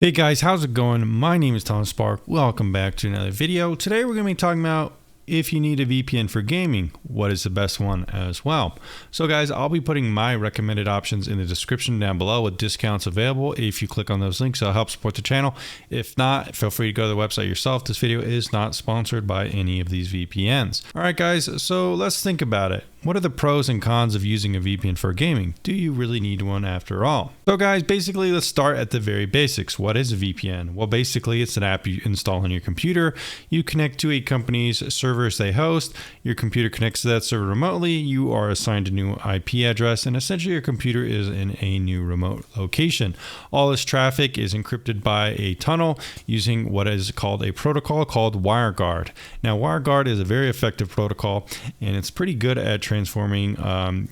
Hey guys, how's it going? My name is Tom Spark. Welcome back to another video. Today we're going to be talking about if you need a VPN for gaming, what is the best one as well. So guys, I'll be putting my recommended options in the description down below with discounts available. If you click on those links, it'll help support the channel. If not, feel free to go to the website yourself. This video is not sponsored by any of these VPNs. All right guys, so let's think about it. What are the pros and cons of using a VPN for gaming? Do you really need one after all? So guys, basically let's start at the very basics. What is a VPN? Well, basically it's an app you install on your computer. You connect to a company's servers they host. Your computer connects to that server remotely. You are assigned a new IP address and essentially your computer is in a new remote location. All this traffic is encrypted by a tunnel using what is called a protocol called WireGuard. Now WireGuard is a very effective protocol and it's pretty good at transforming and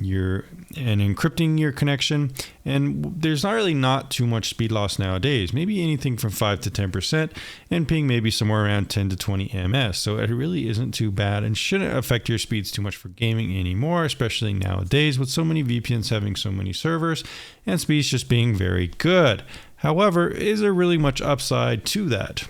encrypting your connection, and there's not too much speed loss nowadays, maybe anything from 5 to 10%, and ping maybe somewhere around 10 to 20 ms, so it really isn't too bad and shouldn't affect your speeds too much for gaming anymore, especially nowadays with so many VPNs having so many servers and speeds just being very good. However, is there really much upside to that?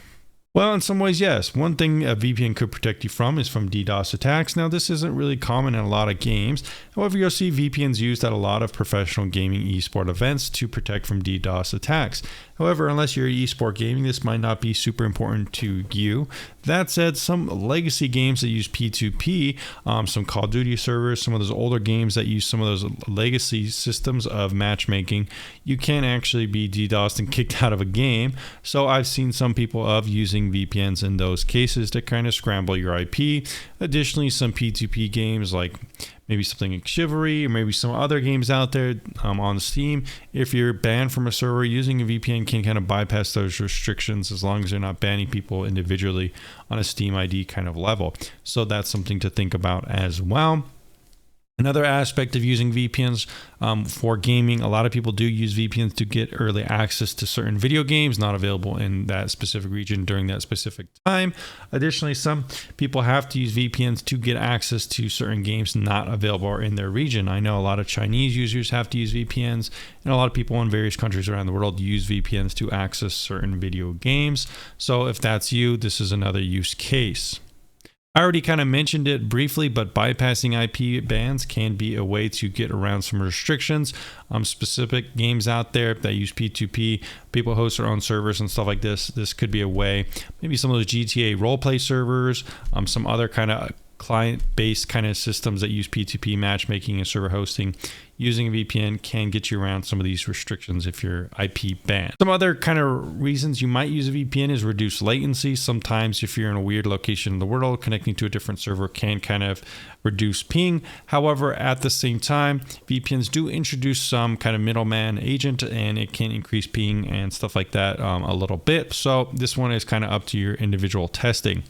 Well, in some ways, yes. One thing a VPN could protect you from is from DDoS attacks. Now, this isn't really common in a lot of games. However, you'll see VPNs used at a lot of professional gaming esport events to protect from DDoS attacks. However, unless you're esport gaming, this might not be super important to you. That said, some legacy games that use P2P, some Call of Duty servers, some of those older games that use some of those legacy systems of matchmaking, you can actually be DDoSed and kicked out of a game. So I've seen some people of using VPNs in those cases to kind of scramble your IP. Additionally, some P2P games like maybe something like Chivalry or maybe some other games out there on Steam, if you're banned from a server, using a VPN can kind of bypass those restrictions as long as you're not banning people individually on a Steam ID kind of level. So that's something to think about as well. Another aspect of using VPNs for gaming, a lot of people do use VPNs to get early access to certain video games not available in that specific region during that specific time. Additionally, some people have to use VPNs to get access to certain games not available in their region. I know a lot of Chinese users have to use VPNs, and a lot of people in various countries around the world use VPNs to access certain video games. So if that's you, this is another use case. I already kind of mentioned it briefly, but bypassing IP bans can be a way to get around some restrictions. Specific games out there that use P2P, people host their own servers and stuff like this. This could be a way. Maybe some of those GTA roleplay servers, some other kind of client-based kind of systems that use P2P matchmaking and server hosting. Using a VPN can get you around some of these restrictions if you're IP banned. Some other kind of reasons you might use a VPN is reduce latency. Sometimes if you're in a weird location in the world, connecting to a different server can kind of reduce ping. However, at the same time, VPNs do introduce some kind of middleman agent and it can increase ping and stuff like that a little bit. So this one is kind of up to your individual testing.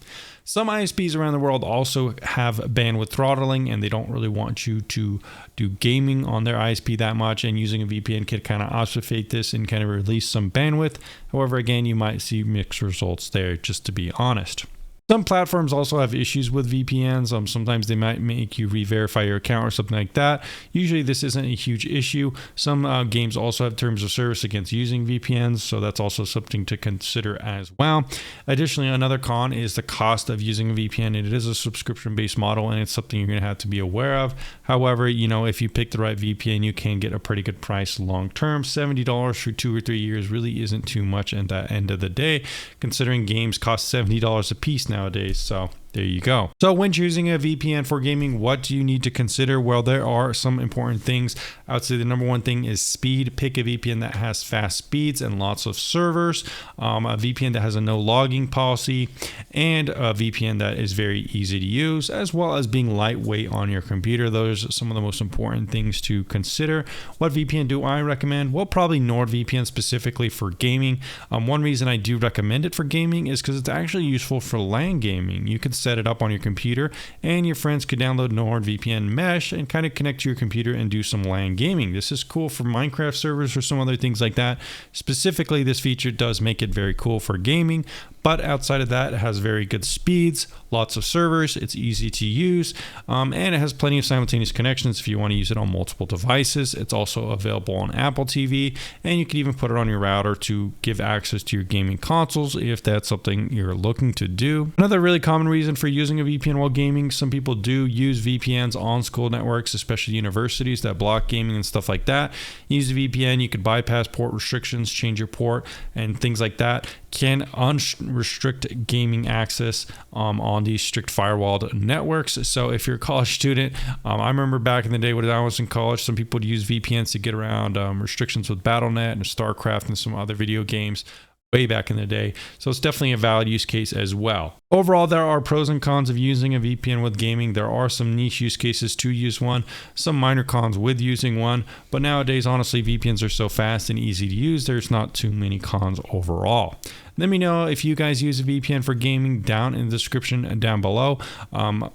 Some ISPs around the world also have bandwidth throttling and they don't really want you to do gaming on their ISP that much, and using a VPN can kind of obfuscate this and kind of release some bandwidth. However, again, you might see mixed results there, just to be honest. Some platforms also have issues with VPNs. Sometimes they might make you re-verify your account or something like that. Usually this isn't a huge issue. Some games also have terms of service against using VPNs, so that's also something to consider as well. Additionally, another con is the cost of using a VPN. It is a subscription-based model and it's something you're going to have to be aware of. However, if you pick the right VPN, you can get a pretty good price long-term. $70 for 2 or 3 years really isn't too much at the end of the day, considering games cost $70 a piece nowadays. So there you go. So when choosing a VPN for gaming, what do you need to consider? Well, there are some important things. I would say the number one thing is speed. Pick a VPN that has fast speeds and lots of servers, a VPN that has a no logging policy, and a VPN that is very easy to use, as well as being lightweight on your computer. Those are some of the most important things to consider. What VPN do I recommend? Well, probably NordVPN specifically for gaming. One reason I do recommend it for gaming is because it's actually useful for LAN gaming. You can set it up on your computer and your friends could download NordVPN mesh and kind of connect to your computer and do some LAN gaming. This is cool for Minecraft servers or some other things like that. Specifically, this feature does make it very cool for gaming, But outside of that, it has very good speeds, lots of servers, it's easy to use, and it has plenty of simultaneous connections if you want to use it on multiple devices. It's also available on Apple TV, and you can even put it on your router to give access to your gaming consoles if that's something you're looking to do. Another really common reason for using a VPN while gaming, some people do use VPNs on school networks, especially universities that block gaming and stuff like that. Use a VPN, you could bypass port restrictions, change your port, and things like that can unrestrict gaming access on these strict firewalled networks. So if you're a college student, I remember back in the day when I was in college, some people would use VPNs to get around restrictions with Battle.net and StarCraft and some other video games way back in the day. So it's definitely a valid use case as well. Overall, there are pros and cons of using a VPN with gaming. There are some niche use cases to use one, some minor cons with using one, but nowadays, honestly, VPNs are so fast and easy to use, there's not too many cons overall. Let me know if you guys use a VPN for gaming down in the description and down below. And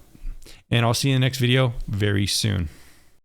I'll see you in the next video very soon.